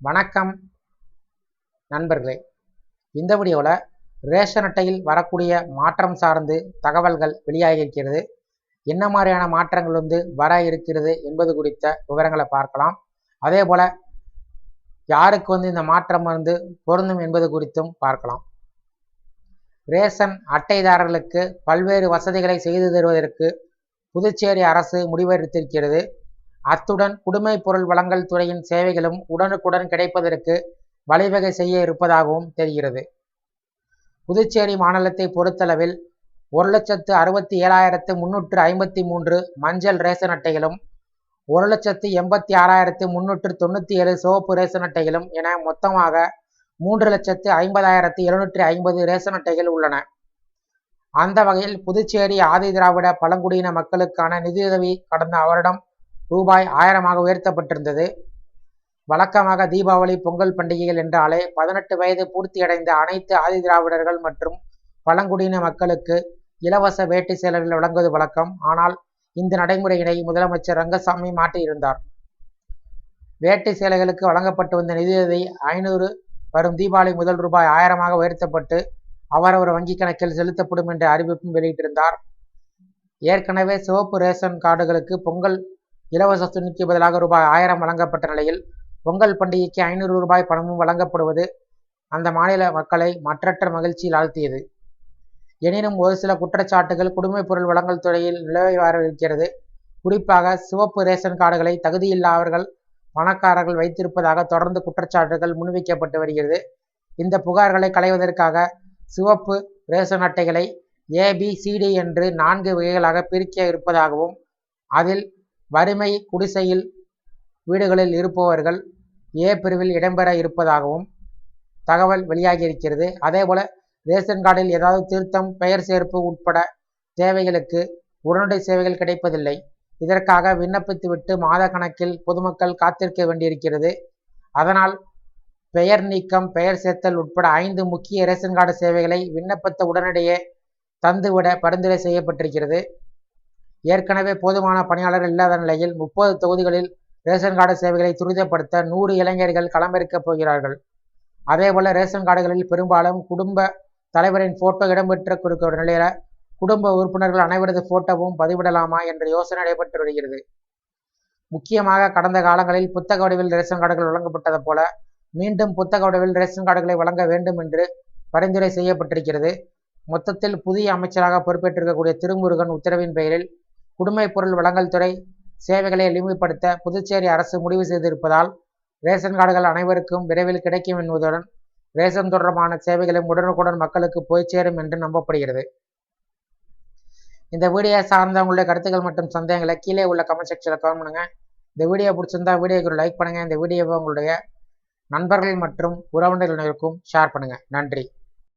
வணக்கம் நண்பர்களே. இந்த வீடியோவில் ரேஷன் அட்டையில் வரக்கூடிய மாற்றம் சார்ந்து தகவல்கள் வெளியாகியிருக்கிறது. என்ன மாதிரியான மாற்றங்கள் வர இருக்கிறது என்பது குறித்த விவரங்களை பார்க்கலாம். அதே போல் யாருக்கு இந்த மாற்றம் பொருந்தும் என்பது குறித்தும் பார்க்கலாம். ரேஷன் அட்டைதாரர்களுக்கு பல்வேறு வசதிகளை செய்து தருவதற்கு புதுச்சேரி அரசு முடிவெடுத்திருக்கிறது. அத்துடன் குடிமைப் பொருள் வழங்கல் துறையின் சேவைகளும் உடனுக்குடன் கிடைப்பதற்கு வழிவகை செய்ய இருப்பதாகவும் தெரிகிறது. புதுச்சேரி மாநிலத்தை பொறுத்தளவில் 1,67,353 மஞ்சள் ரேஷன் அட்டைகளும் 1,86,397 சிவப்பு ரேஷன் அட்டைகளும் என மொத்தமாக 3,50,750 ரேஷன் அட்டைகள் உள்ளன. அந்த வகையில் புதுச்சேரி ஆதி திராவிட பழங்குடியின மக்களுக்கான நிதியுதவி கடந்த வருடம் ரூபாய் 1000 உயர்த்தப்பட்டிருந்தது. வழக்கமாக தீபாவளி, பொங்கல் பண்டிகைகள் என்றாலே 18 வயது பூர்த்தியடைந்த அனைத்து ஆதி திராவிடர்கள் மற்றும் பழங்குடியின மக்களுக்கு இலவச வேட்டி சேலைகள் வழங்குவது வழக்கம். ஆனால் இந்த நடைமுறையினை முதலமைச்சர் ரங்கசாமி மாற்றியிருந்தார். வேட்டி சேலைகளுக்கு வழங்கப்பட்டு வந்த நிதியுதவி 500 வரும் தீபாவளி முதல் ரூபாய் 1000 உயர்த்தப்பட்டு அவரவர் வங்கிக் கணக்கில் செலுத்தப்படும் என்ற அறிவிப்பும் வெளியிட்டிருந்தார். ஏற்கனவே சிவப்பு ரேஷன் கார்டுகளுக்கு பொங்கல் இலவச துணிக்கு பதிலாக ரூபாய் 1000 வழங்கப்பட்ட நிலையில் பொங்கல் பண்டிகைக்கு 500 ரூபாய் பணமும் வழங்கப்படுவது அந்த மாநில மக்களை மற்றற்ற மகிழ்ச்சியில் ஆழ்த்தியது. எனினும் ஒரு சில குற்றச்சாட்டுகள் குடிமைப் பொருள் வழங்கல் துறையில் நிலவி இருக்கிறது. குறிப்பாக சிவப்பு ரேஷன் கார்டுகளை தகுதியில்லாதவர்கள், பணக்காரர்கள் வைத்திருப்பதாக தொடர்ந்து குற்றச்சாட்டுகள் முன்வைக்கப்பட்டு வருகிறது. இந்த புகார்களை களைவதற்காக சிவப்பு ரேஷன் அட்டைகளை ABCD என்று 4 வகைகளாக பிரிக்க இருப்பதாகவும் அதில் வறுமை குடிசையில் வீடுகளில் இருப்பவர்கள் A பிரிவில் இடம்பெற இருப்பதாகவும் தகவல் வெளியாகியிருக்கிறது. அதேபோல ரேஷன் கார்டில் ஏதாவது திருத்தம், பெயர் சேர்ப்பு உட்பட தேவைகளுக்கு உடனடி சேவைகள் கிடைப்பதில்லை. இதற்காக விண்ணப்பித்துவிட்டு மாத கணக்கில் பொதுமக்கள் காத்திருக்க வேண்டியிருக்கிறது. அதனால் பெயர் நீக்கம், பெயர் சேர்த்தல் உட்பட 5 முக்கிய ரேஷன் கார்டு சேவைகளை விண்ணப்பத்த உடனடியே தந்துவிட பரிந்துரை செய்யப்பட்டிருக்கிறது. ஏற்கனவே போதுமான பணியாளர்கள் இல்லாத நிலையில் 30 தொகுதிகளில் ரேஷன் கார்டு சேவைகளை துரிதப்படுத்த 100 இளைஞர்கள் களமிறக்கப் போகிறார்கள். அதேபோல ரேஷன் கார்டுகளில் பெரும்பாலும் குடும்ப தலைவரின் போட்டோ இடம்பெற்றிருக்கிற நிலையில குடும்ப உறுப்பினர்கள் அனைவரது போட்டோவும் பதிவிடலாமா என்ற யோசனை நடைபெற்று வருகிறது. முக்கியமாக கடந்த காலங்களில் புத்தக வடிவில் ரேஷன் கார்டுகள் வழங்கப்பட்டது போல மீண்டும் புத்தக வடிவில் ரேஷன் கார்டுகளை வழங்க வேண்டும் என்று பரிந்துரை செய்யப்பட்டிருக்கிறது. மொத்தத்தில் புதிய அமைச்சராக பொறுப்பேற்றிருக்கக்கூடிய திருமுருகன் உத்தரவின் பெயரில் குடிமைப் பொருள் வழங்கல் துறை சேவைகளை எளிமைப்படுத்த புதுச்சேரி அரசு முடிவு செய்திருப்பதால் ரேஷன் கார்டுகள் அனைவருக்கும் விரைவில் கிடைக்கும் என்பதுடன் ரேஷன் தொடர்பான சேவைகளும் உடனுக்குடன் மக்களுக்கு போய் சேரும் என்று நம்பப்படுகிறது. இந்த வீடியோ சார்ந்த உங்களுடைய கருத்துக்கள் மற்றும் சந்தேகங்களை கீழே உள்ள கமெண்ட் செக்ஷனில் கமெண்ட் பண்ணுங்க. இந்த வீடியோ பிடிச்சிருந்தா வீடியோக்கு ஒரு லைக் பண்ணுங்க. இந்த வீடியோவை உங்களுடைய நண்பர்கள் மற்றும் உறவினர்களுக்கும் ஷேர் பண்ணுங்க. நன்றி.